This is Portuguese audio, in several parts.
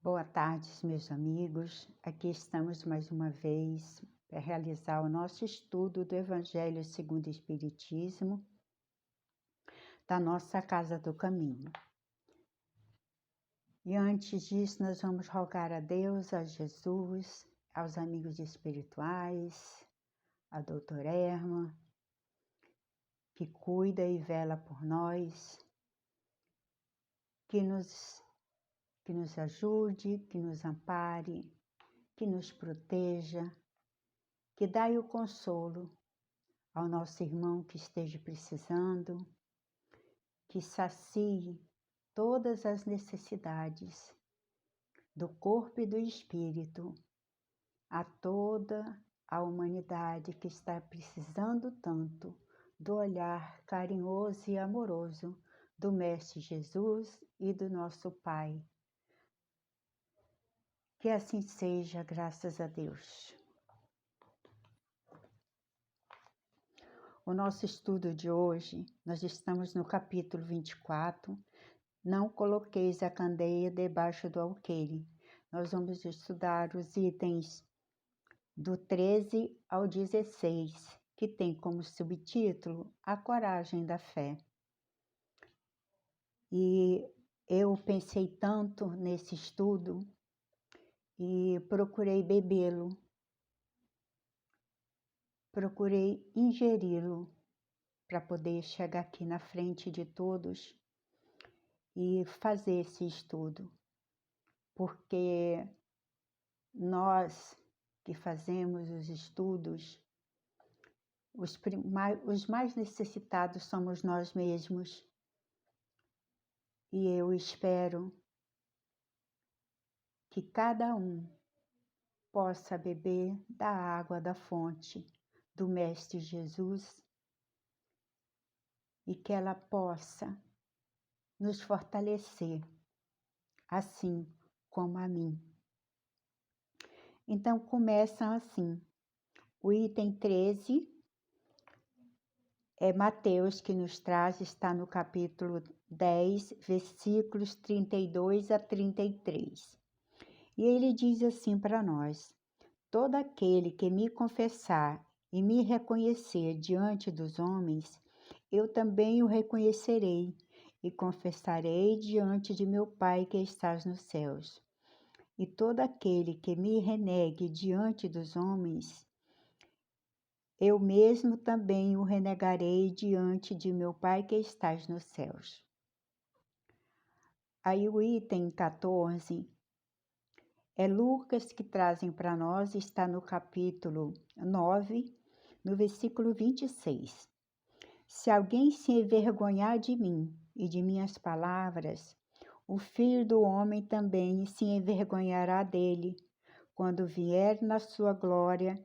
Boa tarde, meus amigos. Aqui estamos mais uma vez para realizar o nosso estudo do Evangelho segundo o Espiritismo, da nossa Casa do Caminho. E antes disso, nós vamos rogar a Deus, a Jesus, aos amigos espirituais, a doutora Erma, que cuida e vela por nós, que nos ajude, que nos ampare, que nos proteja, que dai o consolo ao nosso irmão que esteja precisando, que sacie todas as necessidades do corpo e do espírito, a toda a humanidade que está precisando tanto do olhar carinhoso e amoroso do Mestre Jesus e do nosso Pai. Que assim seja, graças a Deus. O nosso estudo de hoje, nós estamos no capítulo 24, Não coloqueis a candeia debaixo do alqueire. Nós vamos estudar os itens do 13 ao 16, que tem como subtítulo A Coragem da Fé. E eu pensei tanto nesse estudo e procurei bebê-lo, procurei ingeri-lo para poder chegar aqui na frente de todos e fazer esse estudo, porque nós que fazemos os estudos, os mais necessitados somos nós mesmos. E eu espero que cada um possa beber da água da fonte do Mestre Jesus e que ela possa nos fortalecer, assim como a mim. Então começam assim. O item 13 é Mateus que nos traz, está no capítulo 10, versículos 32 a 33. E ele diz assim para nós: todo aquele que me confessar e me reconhecer diante dos homens, eu também o reconhecerei e confessarei diante de meu Pai que estás nos céus. E todo aquele que me renegue diante dos homens, eu mesmo também o renegarei diante de meu Pai que estás nos céus. Aí o item 14 é Lucas que trazem para nós, está no capítulo 9, no versículo 26. Se alguém se envergonhar de mim e de minhas palavras, o Filho do Homem também se envergonhará dele, quando vier na sua glória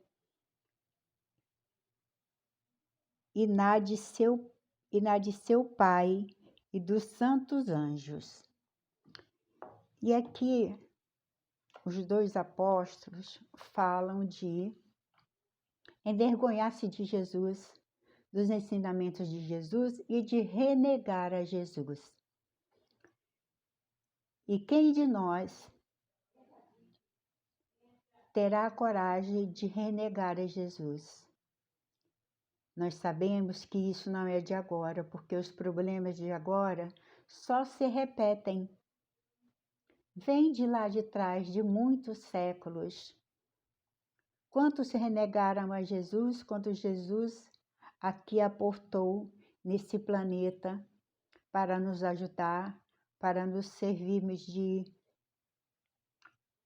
e na de seu Pai e dos santos anjos. E aqui os dois apóstolos falam de envergonhar-se de Jesus, dos ensinamentos de Jesus e de renegar a Jesus. E quem de nós terá a coragem de renegar a Jesus? Nós sabemos que isso não é de agora, porque os problemas de agora só se repetem. Vem de lá de trás, de muitos séculos. Quantos renegaram a Jesus quando Jesus aqui aportou nesse planeta para nos ajudar, para nos servirmos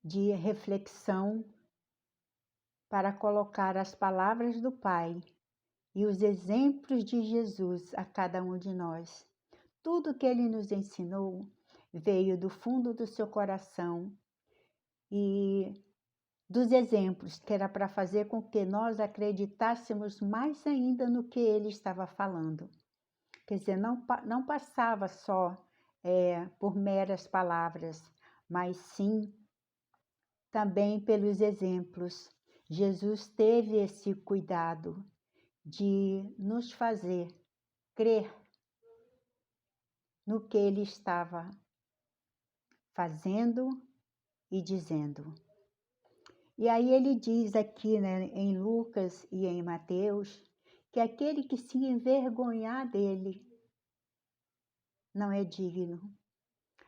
de reflexão, para colocar as palavras do Pai e os exemplos de Jesus a cada um de nós. Tudo que ele nos ensinou veio do fundo do seu coração e dos exemplos que era para fazer com que nós acreditássemos mais ainda no que ele estava falando. Quer dizer, não passava só por meras palavras, mas sim também pelos exemplos. Jesus teve esse cuidado de nos fazer crer no que ele estava fazendo e dizendo. E aí ele diz aqui, né, em Lucas e em Mateus, que aquele que se envergonhar dele não é digno.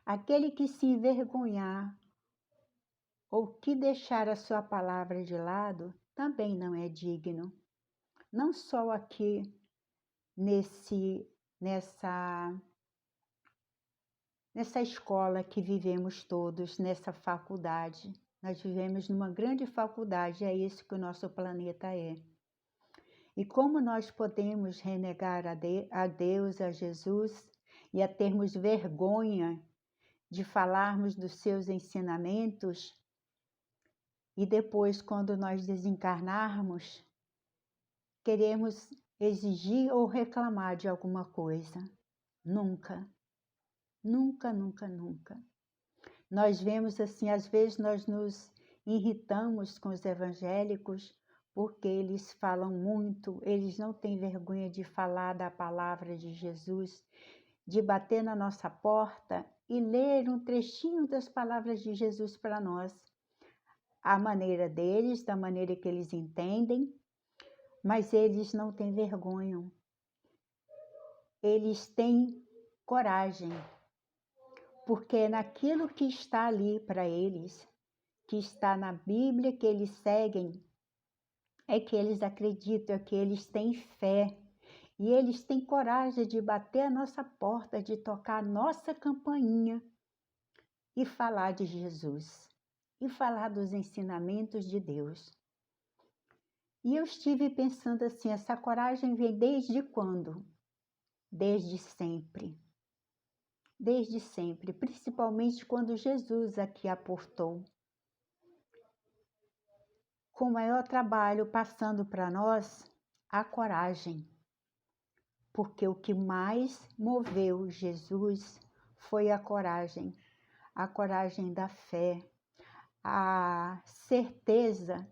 Aquele que se envergonhar ou que deixar a sua palavra de lado também não é digno. Não só aqui nessa escola que vivemos todos, nessa faculdade. Nós vivemos numa grande faculdade, é isso que o nosso planeta é. E como nós podemos renegar a Deus, a Jesus, e a termos vergonha de falarmos dos seus ensinamentos, e depois, quando nós desencarnarmos, queremos exigir ou reclamar de alguma coisa? Nunca, nunca, nunca, nunca. Nós vemos assim, às vezes nós nos irritamos com os evangélicos porque eles falam muito, eles não têm vergonha de falar da palavra de Jesus, de bater na nossa porta e ler um trechinho das palavras de Jesus para nós. A maneira deles, da maneira que eles entendem, mas eles não têm vergonha. Eles têm coragem, porque é naquilo que está ali para eles, que está na Bíblia, que eles seguem, é que eles acreditam, é que eles têm fé. E eles têm coragem de bater a nossa porta, de tocar a nossa campainha e falar de Jesus, e falar dos ensinamentos de Deus. E eu estive pensando assim, essa coragem vem desde quando? Desde sempre. Desde sempre, principalmente quando Jesus aqui aportou. Com o maior trabalho passando para nós a coragem. Porque o que mais moveu Jesus foi a coragem da fé, a certeza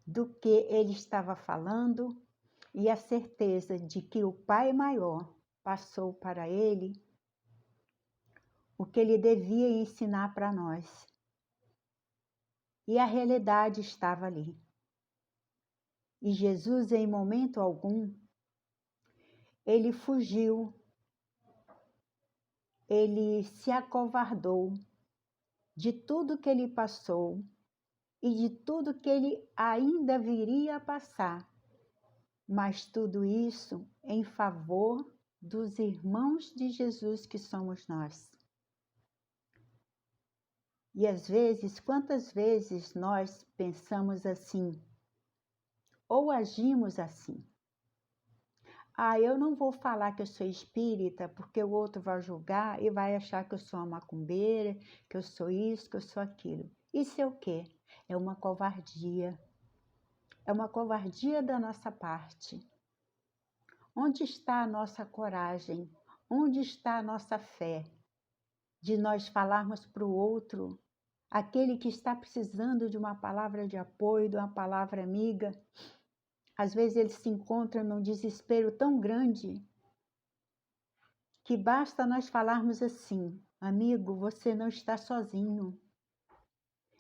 do que ele estava falando e a certeza de que o Pai Maior passou para ele o que ele devia ensinar para nós. E a realidade estava ali. E Jesus, em momento algum, ele fugiu, ele se acovardou de tudo que ele passou e de tudo que ele ainda viria a passar, mas tudo isso em favor dos irmãos de Jesus que somos nós. E às vezes, quantas vezes nós pensamos assim, ou agimos assim? Eu não vou falar que eu sou espírita, porque o outro vai julgar e vai achar que eu sou uma macumbeira, que eu sou isso, que eu sou aquilo. Isso é o quê? É uma covardia. É uma covardia da nossa parte. Onde está a nossa coragem? Onde está a nossa fé? De nós falarmos para o outro, aquele que está precisando de uma palavra de apoio, de uma palavra amiga. Às vezes ele se encontra num desespero tão grande que basta nós falarmos assim: amigo, você não está sozinho.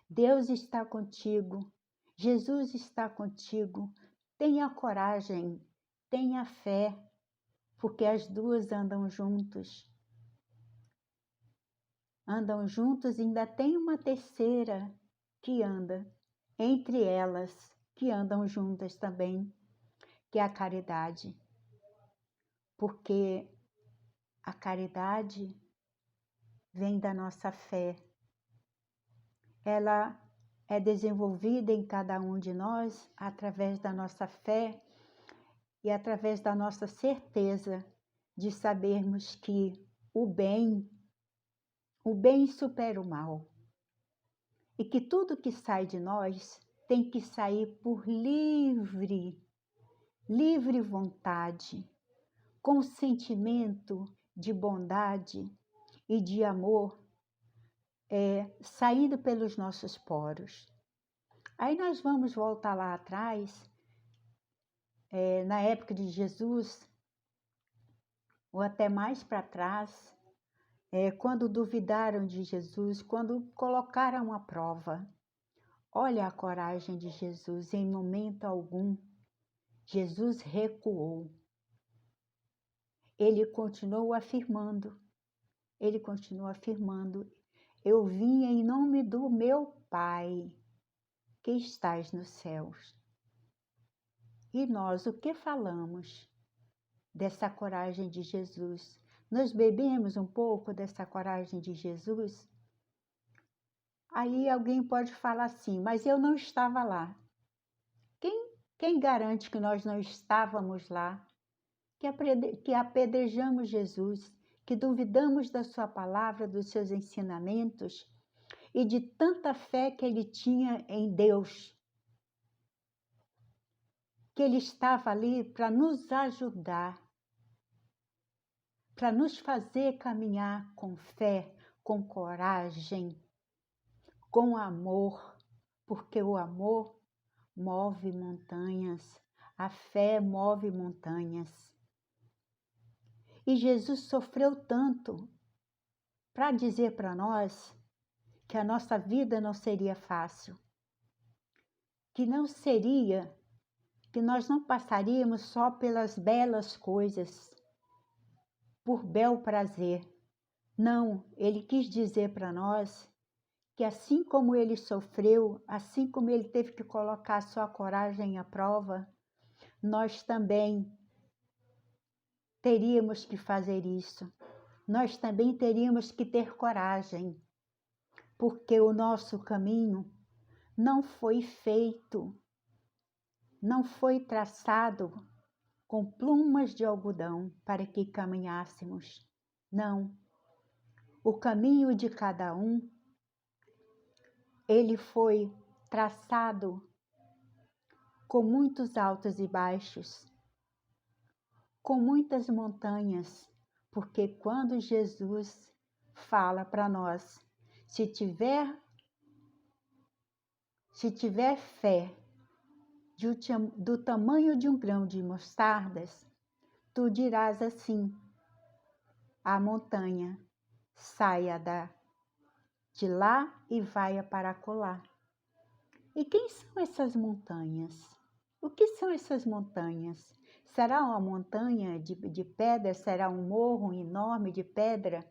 Deus está contigo. Jesus está contigo. Tenha coragem, tenha fé, porque as duas andam juntos. Andam juntos e ainda tem uma terceira que anda entre elas, que andam juntas também, que é a caridade. Porque a caridade vem da nossa fé. Ela é desenvolvida em cada um de nós através da nossa fé e através da nossa certeza de sabermos que o bem supera o mal. E que tudo que sai de nós tem que sair por livre vontade, com sentimento de bondade e de amor saindo pelos nossos poros. Aí nós vamos voltar lá atrás, na época de Jesus, ou até mais para trás, quando duvidaram de Jesus, quando colocaram à prova. Olha a coragem de Jesus, em momento algum, Jesus recuou. Ele continuou afirmando, eu vim em nome do meu Pai, que estás nos céus. E nós, o que falamos dessa coragem de Jesus? Nós bebemos um pouco dessa coragem de Jesus? Aí alguém pode falar assim, mas eu não estava lá. Quem garante que nós não estávamos lá? Que apedrejamos Jesus, que duvidamos da sua palavra, dos seus ensinamentos e de tanta fé que ele tinha em Deus, que ele estava ali para nos ajudar, para nos fazer caminhar com fé, com coragem, com amor, porque o amor move montanhas, a fé move montanhas. E Jesus sofreu tanto para dizer para nós que a nossa vida não seria fácil, que nós não passaríamos só pelas belas coisas, por bel prazer. Não, ele quis dizer para nós que assim como ele sofreu, assim como ele teve que colocar sua coragem à prova, nós também teríamos que fazer isso. Nós também teríamos que ter coragem, porque o nosso caminho não foi feito, não foi traçado com plumas de algodão para que caminhássemos. Não. O caminho de cada um, ele foi traçado com muitos altos e baixos, com muitas montanhas, porque quando Jesus fala para nós, se tiver fé do tamanho de um grão de mostardas, tu dirás assim, a montanha, saia de lá e vai para acolá. E quem são essas montanhas? O que são essas montanhas? Será uma montanha de pedra? Será um morro enorme de pedra?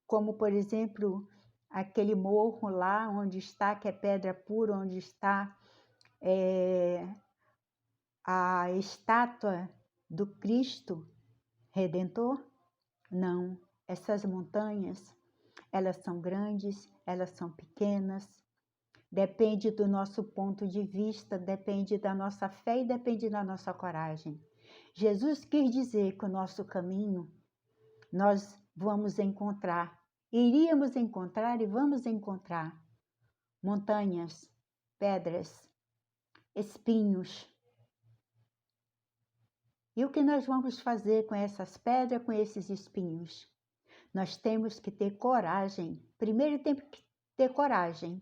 Como, por exemplo, aquele morro lá onde está, que é pedra pura, onde está a estátua do Cristo Redentor? Não, essas montanhas, elas são grandes, elas são pequenas, depende do nosso ponto de vista, depende da nossa fé e depende da nossa coragem. Jesus quis dizer que o nosso caminho nós vamos encontrar, iríamos encontrar e vamos encontrar montanhas, pedras, espinhos. E o que nós vamos fazer com essas pedras, com esses espinhos? Nós temos que ter coragem. Primeiro temos que ter coragem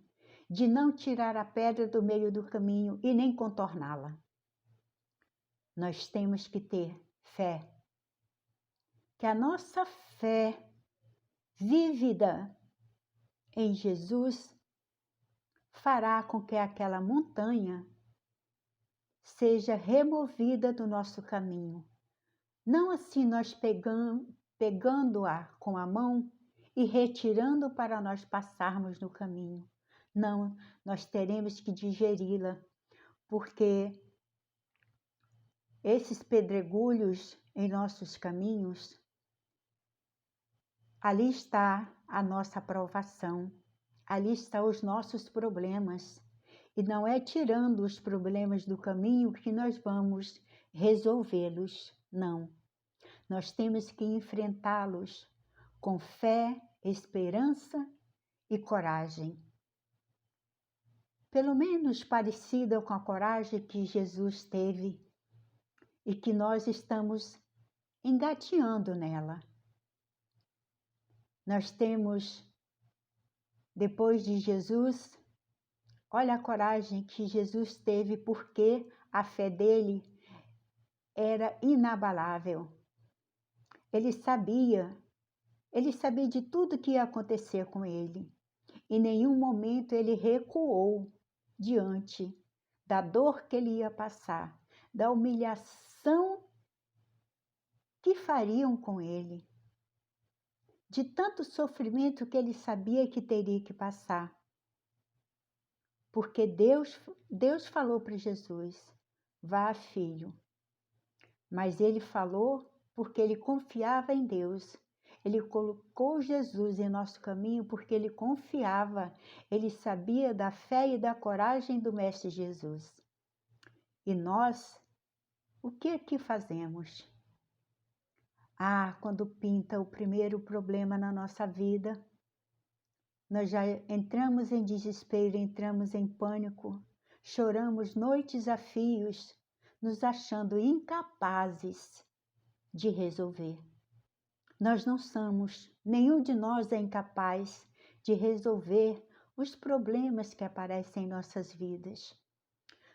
de não tirar a pedra do meio do caminho e nem contorná-la. Nós temos que ter fé. Que a nossa fé vívida em Jesus fará com que aquela montanha seja removida do nosso caminho. Não assim nós pegando-a com a mão e retirando para nós passarmos no caminho. Não, nós teremos que digeri-la, porque esses pedregulhos em nossos caminhos, ali está a nossa provação, ali estão os nossos problemas. E não é tirando os problemas do caminho que nós vamos resolvê-los, não. Nós temos que enfrentá-los com fé, esperança e coragem. Pelo menos parecida com a coragem que Jesus teve e que nós estamos engateando nela. Nós temos, depois de Jesus, olha a coragem que Jesus teve, porque a fé dele era inabalável. Ele sabia Ele sabia de tudo que ia acontecer com ele. Em nenhum momento ele recuou diante da dor que ele ia passar, da humilhação que fariam com ele, de tanto sofrimento que ele sabia que teria que passar. Porque Deus falou para Jesus: vá, filho. Mas ele falou porque ele confiava em Deus. Ele colocou Jesus em nosso caminho porque ele confiava, ele sabia da fé e da coragem do Mestre Jesus. E nós, o que fazemos? Quando pinta o primeiro problema na nossa vida, nós já entramos em desespero, entramos em pânico, choramos noites a fios, nos achando incapazes de resolver. Nós não somos, nenhum de nós é incapaz de resolver os problemas que aparecem em nossas vidas.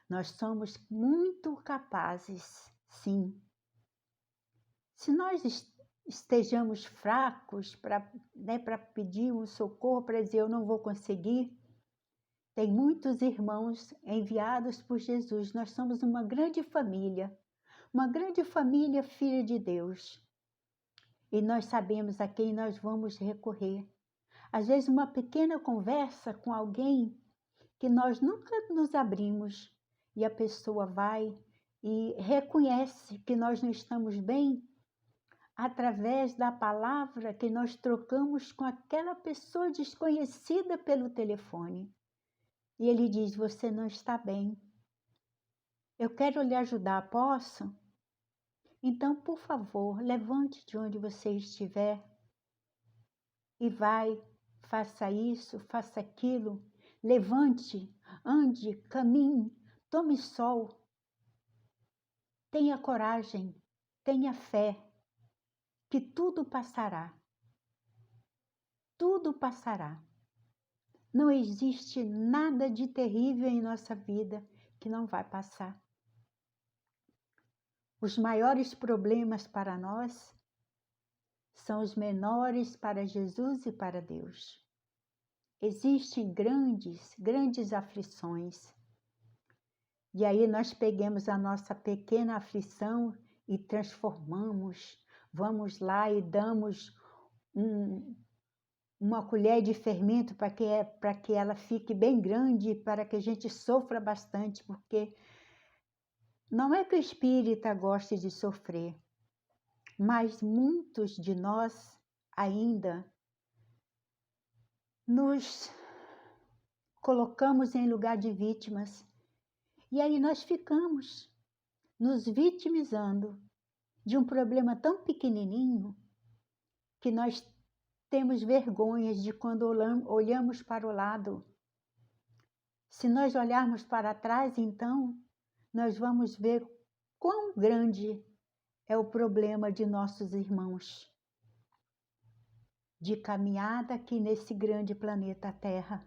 Nós somos muito capazes, sim. Se nós estejamos fracos para pedir um socorro, para dizer eu não vou conseguir, tem muitos irmãos enviados por Jesus. Nós somos uma grande família filha de Deus. E nós sabemos a quem nós vamos recorrer. Às vezes uma pequena conversa com alguém que nós nunca nos abrimos e a pessoa vai e reconhece que nós não estamos bem através da palavra que nós trocamos com aquela pessoa desconhecida pelo telefone. E ele diz: você não está bem. Eu quero lhe ajudar, posso? Então, por favor, levante de onde você estiver e vai, faça isso, faça aquilo, levante, ande, caminhe, tome sol. Tenha coragem, tenha fé, que tudo passará. Tudo passará. Não existe nada de terrível em nossa vida que não vai passar. Os maiores problemas para nós são os menores para Jesus e para Deus. Existem grandes aflições. E aí nós pegamos a nossa pequena aflição e transformamos. Vamos lá e damos uma colher de fermento para que ela fique bem grande, para que a gente sofra bastante, porque não é que o espírita goste de sofrer, mas muitos de nós ainda nos colocamos em lugar de vítimas. E aí nós ficamos nos vitimizando de um problema tão pequenininho que nós temos vergonhas de quando olhamos para o lado. Se nós olharmos para trás, então, nós vamos ver quão grande é o problema de nossos irmãos de caminhada aqui nesse grande planeta Terra.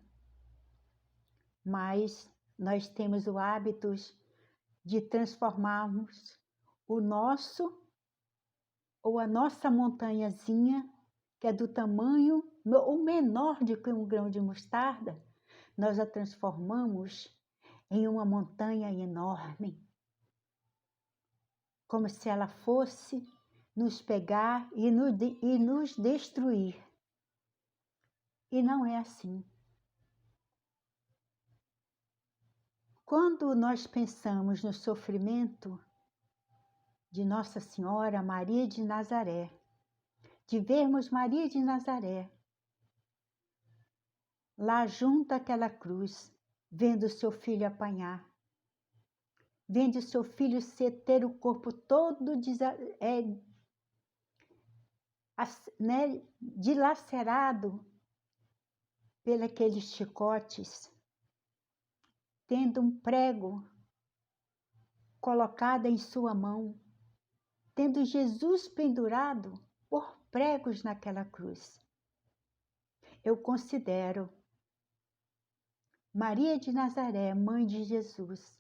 Mas nós temos o hábito de transformarmos o nosso ou a nossa montanhazinha, que é do tamanho ou menor de que um grão de mostarda, nós a transformamos em uma montanha enorme, como se ela fosse nos pegar e nos destruir. E não é assim. Quando nós pensamos no sofrimento de Nossa Senhora Maria de Nazaré, de vermos Maria de Nazaré lá junto àquela cruz, vendo seu filho apanhar, vendo seu filho ter o corpo todo dilacerado pelos chicotes, tendo um prego colocado em sua mão, tendo Jesus pendurado por pregos naquela cruz. Eu considero Maria de Nazaré, mãe de Jesus,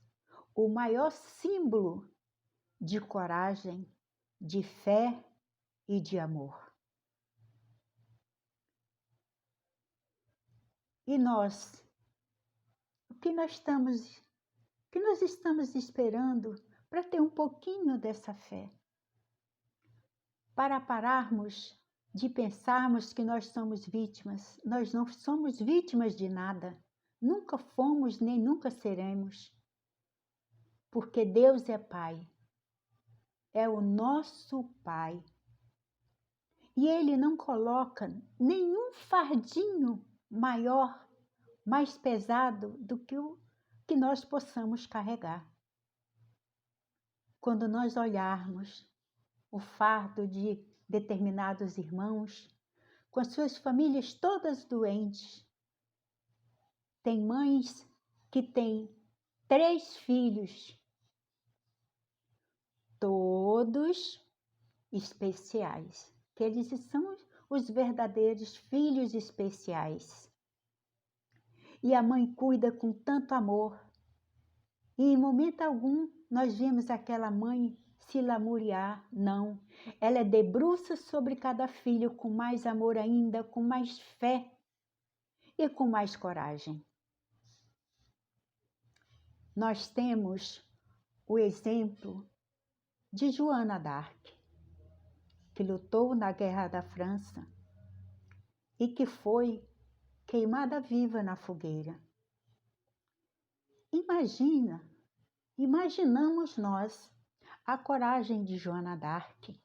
o maior símbolo de coragem, de fé e de amor. E nós, o que nós estamos esperando para ter um pouquinho dessa fé? Para pararmos de pensarmos que nós somos vítimas. Nós não somos vítimas de nada. Nunca fomos nem nunca seremos. Porque Deus é Pai. É o nosso Pai. E Ele não coloca nenhum fardinho maior, mais pesado do que o que nós possamos carregar. Quando nós olharmos o fardo de determinados irmãos, com as suas famílias todas doentes, tem mães que têm 3 filhos, todos especiais, que eles são os verdadeiros filhos especiais. E a mãe cuida com tanto amor. E em momento algum nós vimos aquela mãe se lamuriar. Não, ela debruça sobre cada filho com mais amor ainda, com mais fé e com mais coragem. Nós temos o exemplo de Joana d'Arc, que lutou na Guerra da França e que foi queimada viva na fogueira. Imaginamos nós a coragem de Joana d'Arc.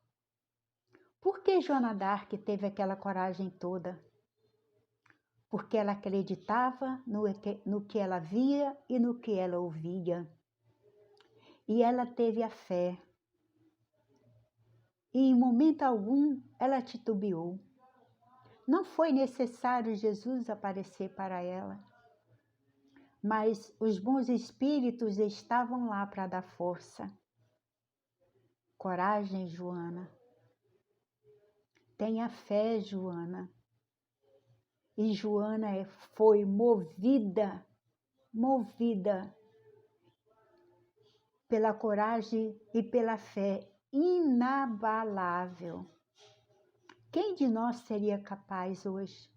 Por que Joana d'Arc teve aquela coragem toda? Porque ela acreditava no que ela via e no que ela ouvia. E ela teve a fé. E em momento algum ela titubeou. Não foi necessário Jesus aparecer para ela, mas os bons espíritos estavam lá para dar força. Coragem, Joana. Tenha fé, Joana. E Joana foi movida pela coragem e pela fé inabalável. Quem de nós seria capaz hoje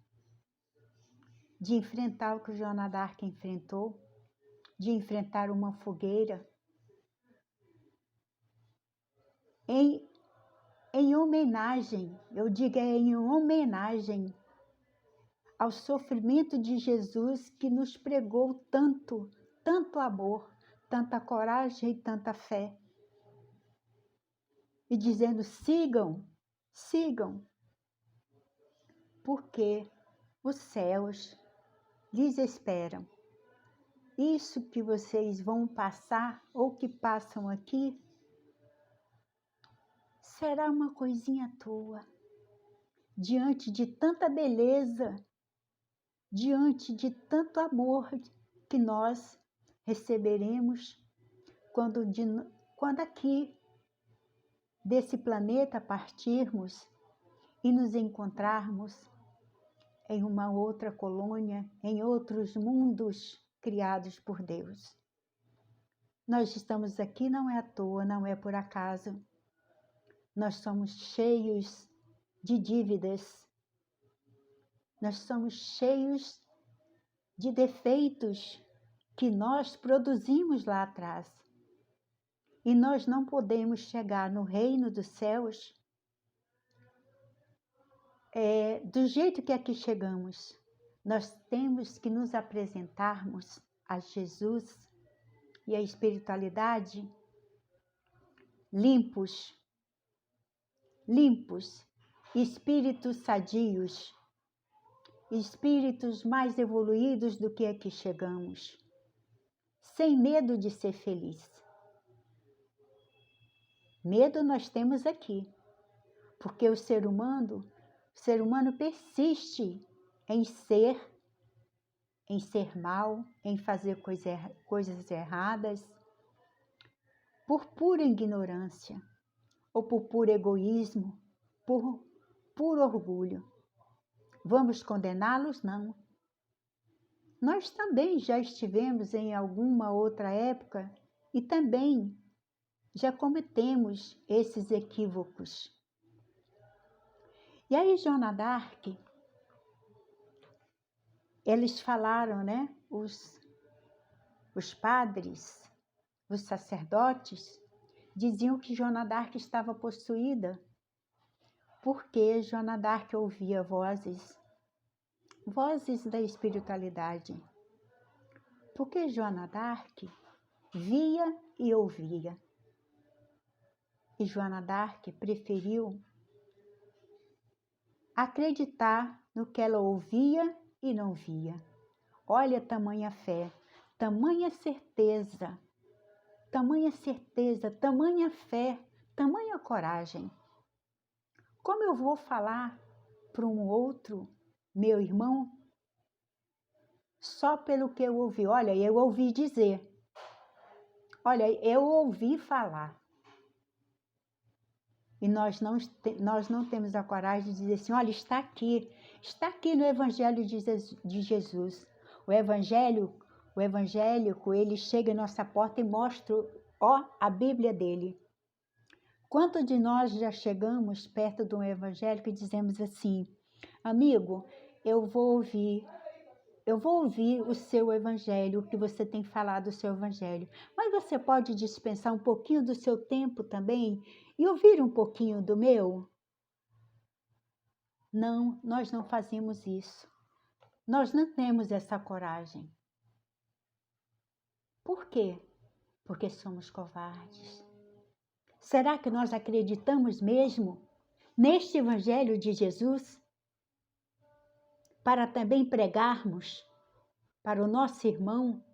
de enfrentar o que Joana d'Arc enfrentou, de enfrentar uma fogueira? Em homenagem, eu digo em homenagem ao sofrimento de Jesus, que nos pregou tanto amor, tanta coragem e tanta fé. E dizendo, sigam, porque os céus lhes esperam. Isso que vocês vão passar ou que passam aqui será uma coisinha à toa, diante de tanta beleza, diante de tanto amor que nós receberemos quando aqui desse planeta partirmos e nos encontrarmos em uma outra colônia, em outros mundos criados por Deus. Nós estamos aqui não é à toa, não é por acaso. Nós somos cheios de dívidas. Nós somos cheios de defeitos que nós produzimos lá atrás. E nós não podemos chegar no reino dos céus do jeito que aqui chegamos. Nós temos que nos apresentarmos a Jesus e a espiritualidade limpos, espíritos sadios, espíritos mais evoluídos do que aqui chegamos, sem medo de ser feliz. Medo nós temos aqui, porque o ser humano persiste em ser mal, em fazer coisas erradas, por pura ignorância, ou por puro egoísmo, por puro orgulho. Vamos condená-los? Não. Nós também já estivemos em alguma outra época e também já cometemos esses equívocos. E aí Joana d'Arc, eles falaram, né? Os padres, os sacerdotes, diziam que Joana d'Arc estava possuída, porque Joana d'Arc ouvia vozes da espiritualidade. Porque Joana d'Arc via e ouvia. E Joana d'Arc preferiu acreditar no que ela ouvia e não via. Olha tamanha fé, tamanha certeza, tamanha fé, tamanha coragem. Como eu vou falar para um outro, meu irmão, só pelo que eu ouvi? Olha, eu ouvi dizer. Olha, eu ouvi falar. E nós não temos a coragem de dizer assim, olha, está aqui no Evangelho de Jesus. O evangélico, ele chega em nossa porta e mostra, a Bíblia dele. Quantos de nós já chegamos perto de um evangélico e dizemos assim, amigo, eu vou ouvir o seu evangelho, o que você tem falado do seu evangelho, mas você pode dispensar um pouquinho do seu tempo também e ouvir um pouquinho do meu? Não, nós não fazemos isso. Nós não temos essa coragem. Por quê? Porque somos covardes. Será que nós acreditamos mesmo neste evangelho de Jesus? Para também pregarmos para o nosso irmão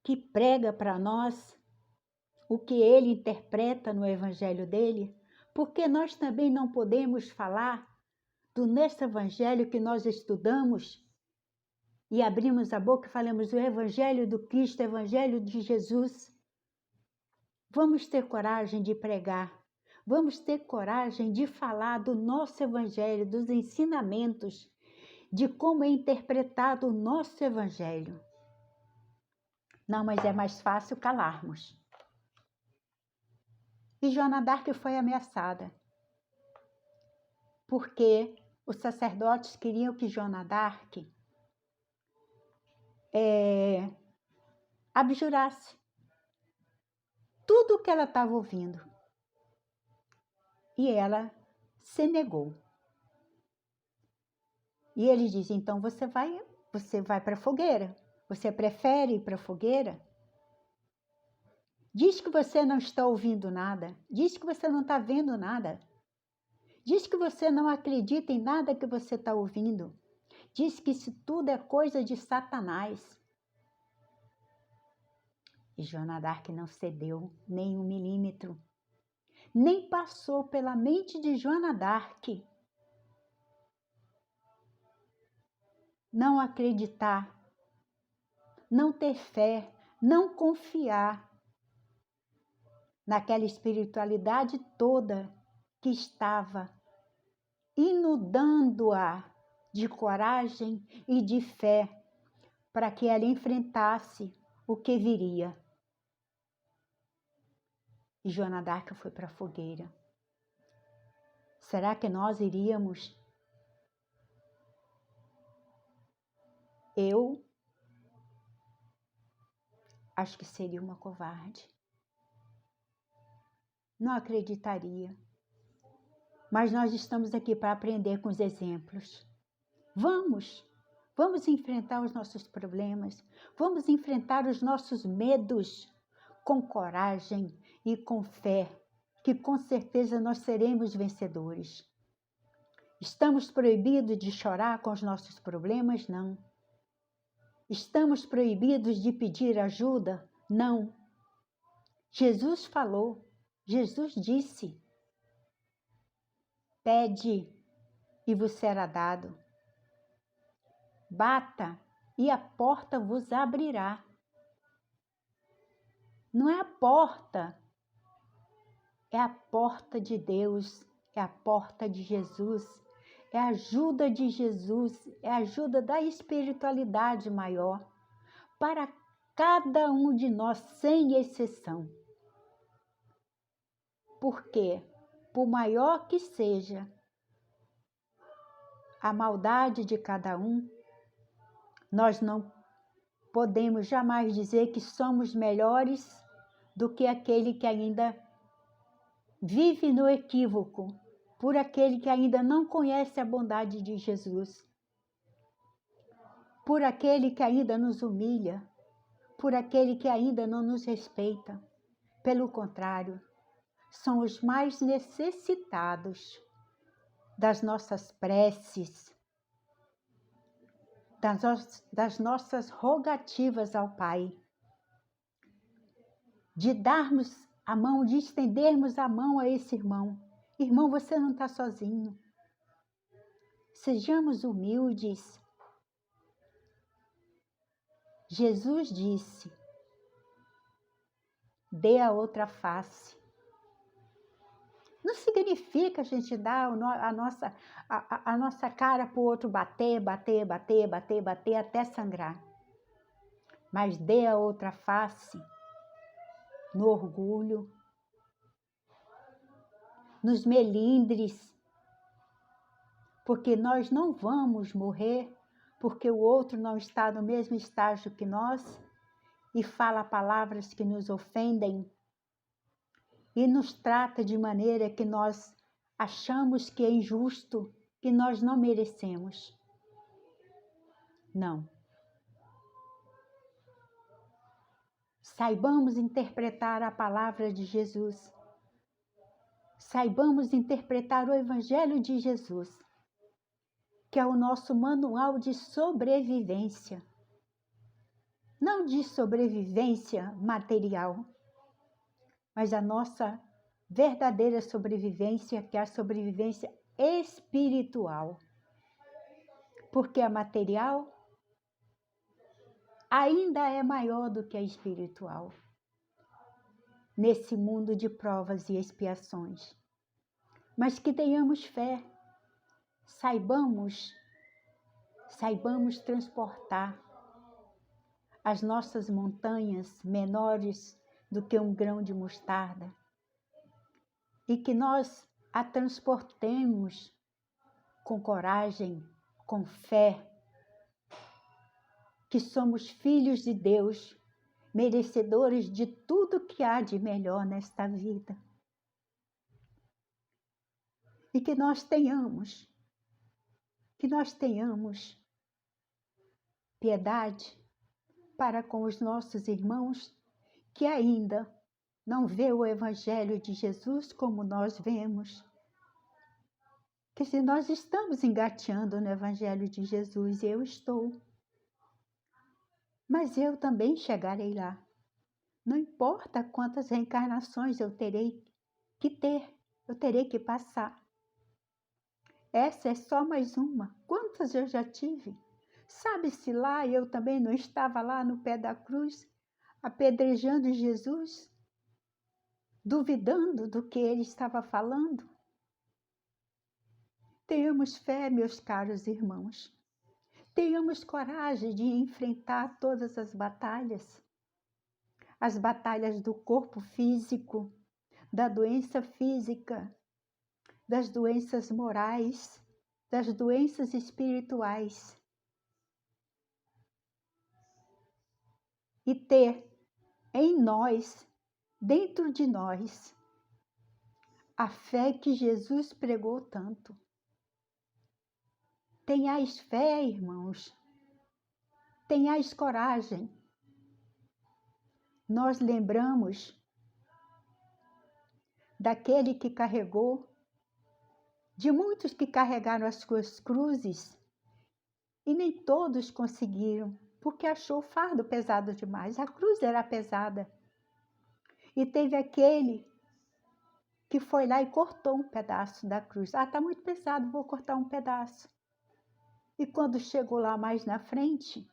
que prega para nós o que ele interpreta no evangelho dele, porque nós também não podemos falar do nesse evangelho que nós estudamos e abrimos a boca e falamos o evangelho do Cristo, o evangelho de Jesus. Vamos ter coragem de pregar, vamos ter coragem de falar do nosso evangelho, dos ensinamentos, de como é interpretado o nosso evangelho. Não, mas é mais fácil calarmos. E Joana d'Arc foi ameaçada, porque os sacerdotes queriam que Joana d'Arc abjurasse tudo o que ela estava ouvindo. E ela se negou. E ele diz, então você vai para a fogueira. Você prefere ir para a fogueira? Diz que você não está ouvindo nada. Diz que você não está vendo nada. Diz que você não acredita em nada que você está ouvindo. Diz que isso tudo é coisa de Satanás. E Joana d'Arc não cedeu nem 1 milímetro. Nem passou pela mente de Joana d'Arc não acreditar, não ter fé, não confiar naquela espiritualidade toda que estava inundando-a de coragem e de fé para que ela enfrentasse o que viria. E Joana d'Arc foi para a fogueira. Será que nós iríamos? Eu acho que seria uma covarde. Não acreditaria. Mas nós estamos aqui para aprender com os exemplos. Vamos enfrentar os nossos problemas, vamos enfrentar os nossos medos com coragem e com fé, que com certeza nós seremos vencedores. Estamos proibidos de chorar com os nossos problemas? Não. Estamos proibidos de pedir ajuda? Não. Jesus falou, Jesus disse, pede e vos será dado. Bata e a porta vos abrirá. Não é a porta, é a porta de Deus, é a porta de Jesus, é a ajuda de Jesus, é a ajuda da espiritualidade maior para cada um de nós, sem exceção. Porque, por maior que seja a maldade de cada um, Nós não podemos jamais dizer que somos melhores do que aquele que ainda vive no equívoco, por aquele que ainda não conhece a bondade de Jesus, por aquele que ainda nos humilha, por aquele que ainda não nos respeita. Pelo contrário, são os mais necessitados das nossas preces, das nossas rogativas ao Pai, de darmos a mão, de estendermos a mão a esse irmão. Irmão, você não está sozinho. Sejamos humildes. Jesus disse, dê a outra face. Não significa a gente dar a nossa cara para o outro bater até sangrar. Mas dê a outra face no orgulho, nos melindres, porque nós não vamos morrer porque o outro não está no mesmo estágio que nós e fala palavras que nos ofendem e nos trata de maneira que nós achamos que é injusto, que nós não merecemos. Não. Saibamos interpretar a palavra de Jesus. Saibamos interpretar o Evangelho de Jesus, que é o nosso manual de sobrevivência. Não de sobrevivência material, mas a nossa verdadeira sobrevivência, que é a sobrevivência espiritual. Porque a material ainda é maior do que a espiritual, nesse mundo de provas e expiações. Mas que tenhamos fé, saibamos transportar as nossas montanhas menores do que um grão de mostarda e que nós a transportemos com coragem, com fé, que somos filhos de Deus, merecedores de tudo que há de melhor nesta vida. E que nós tenhamos piedade para com os nossos irmãos que ainda não vê o Evangelho de Jesus como nós vemos. Que se nós estamos engateando no Evangelho de Jesus, eu estou. Mas eu também chegarei lá. Não importa quantas reencarnações eu terei que ter, eu terei que passar. Essa é só mais uma. Quantas eu já tive? Sabe-se lá, eu também não estava lá no pé da cruz, apedrejando Jesus, duvidando do que ele estava falando? Tenhamos fé, meus caros irmãos. Tenhamos coragem de enfrentar todas as batalhas do corpo físico, da doença física, das doenças morais, das doenças espirituais. E ter em nós, dentro de nós, a fé que Jesus pregou tanto. Tenhais fé, irmãos. Tenhais coragem. Nós lembramos daquele que carregou, de muitos que carregaram as suas cruzes, e nem todos conseguiram, porque achou o fardo pesado demais. A cruz era pesada. E teve aquele que foi lá e cortou um pedaço da cruz. Ah, está muito pesado, vou cortar um pedaço. E quando chegou lá mais na frente,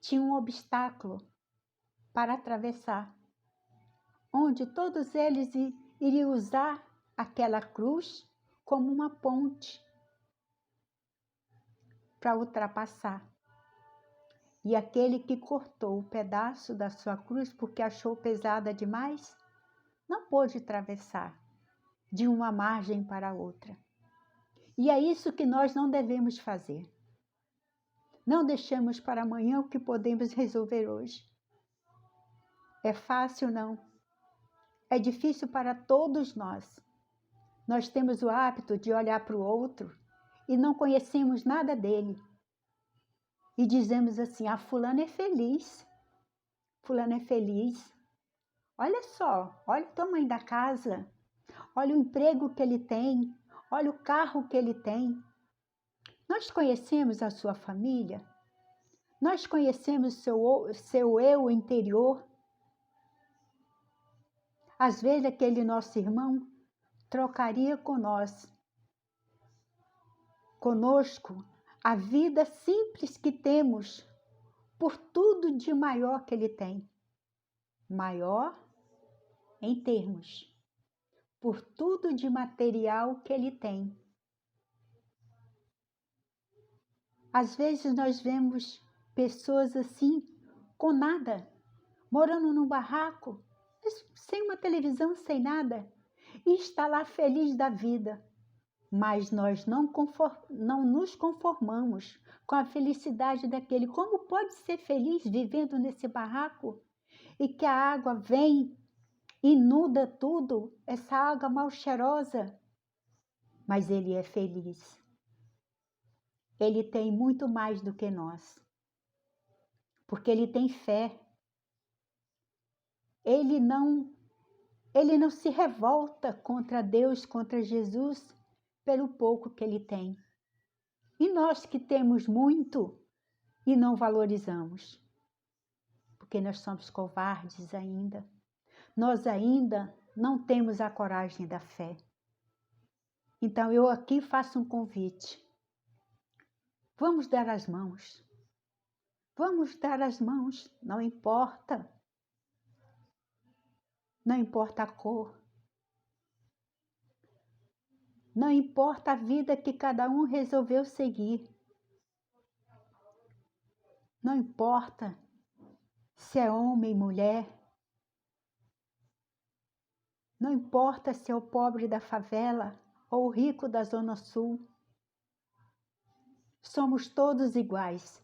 tinha um obstáculo para atravessar, onde todos eles iriam usar aquela cruz como uma ponte para ultrapassar. E aquele que cortou o pedaço da sua cruz porque achou pesada demais, não pôde atravessar de uma margem para a outra. E é isso que nós não devemos fazer. Não deixemos para amanhã o que podemos resolver hoje. É fácil, não. É difícil para todos nós. Nós temos o hábito de olhar para o outro e não conhecemos nada dele. E dizemos assim, fulano é feliz. Fulano é feliz. Olha só, olha o tamanho da casa. Olha o emprego que ele tem. Olha o carro que ele tem. Nós conhecemos a sua família? Nós conhecemos seu eu interior? Às vezes aquele nosso irmão trocaria conosco, a vida simples que temos por tudo de maior que ele tem. Maior em termos, por tudo de material que ele tem. Às vezes nós vemos pessoas assim, com nada, morando num barraco, sem uma televisão, sem nada, e está lá feliz da vida. Mas nós não nos conformamos com a felicidade daquele. Como pode ser feliz vivendo nesse barraco e que a água vem, inunda tudo, essa água mal cheirosa? Mas ele é feliz. Ele tem muito mais do que nós, porque ele tem fé. Ele não se revolta contra Deus, contra Jesus, pelo pouco que ele tem. E nós que temos muito e não valorizamos, porque nós somos covardes ainda. Nós ainda não temos a coragem da fé. Então eu aqui faço um convite. Vamos dar as mãos. Vamos dar as mãos, não importa. Não importa a cor. Não importa a vida que cada um resolveu seguir. Não importa se é homem, mulher. Não importa se é o pobre da favela ou o rico da Zona Sul. Somos todos iguais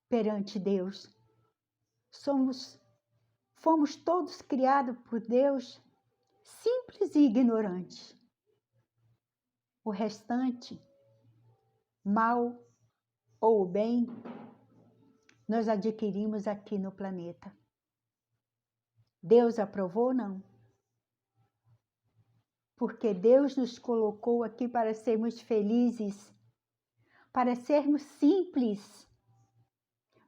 perante Deus. Fomos todos criados por Deus, simples e ignorantes. O restante, mal ou bem, nós adquirimos aqui no planeta. Deus aprovou? Não. Porque Deus nos colocou aqui para sermos felizes, para sermos simples,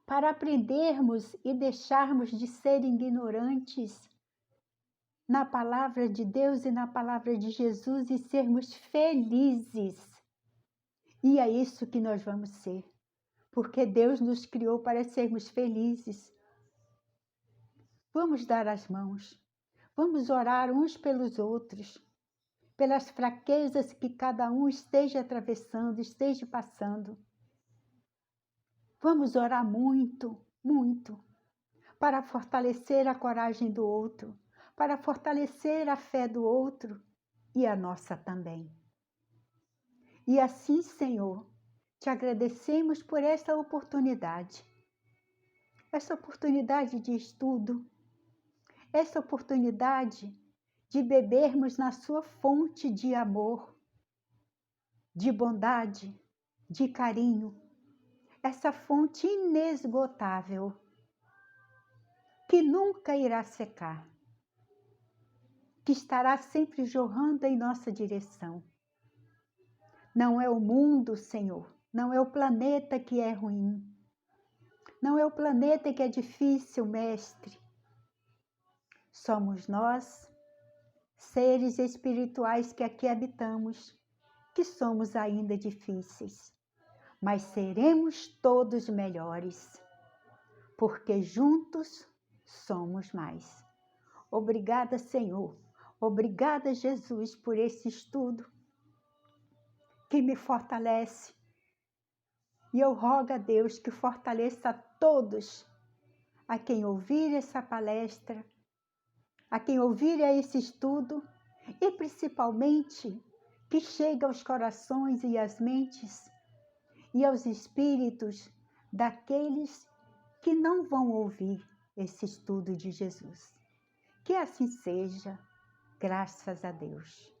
para aprendermos e deixarmos de ser ignorantes na palavra de Deus e na palavra de Jesus e sermos felizes. E é isso que nós vamos ser, porque Deus nos criou para sermos felizes. Vamos dar as mãos, vamos orar uns pelos outros, pelas fraquezas que cada um esteja atravessando, esteja passando. Vamos orar muito, muito, para fortalecer a coragem do outro, para fortalecer a fé do outro e a nossa também. E assim, Senhor, te agradecemos por essa oportunidade de estudo, essa oportunidade de bebermos na sua fonte de amor, de bondade, de carinho, essa fonte inesgotável, que nunca irá secar, que estará sempre jorrando em nossa direção. Não é o mundo, Senhor, não é o planeta que é ruim, não é o planeta que é difícil, Mestre. Somos nós, seres espirituais que aqui habitamos, que somos ainda difíceis, mas seremos todos melhores, porque juntos somos mais. Obrigada, Senhor. Obrigada, Jesus, por esse estudo que me fortalece. E eu rogo a Deus que fortaleça a todos a quem ouvir essa palestra, a quem ouvir esse estudo e principalmente que chegue aos corações e às mentes e aos espíritos daqueles que não vão ouvir esse estudo de Jesus. Que assim seja, graças a Deus.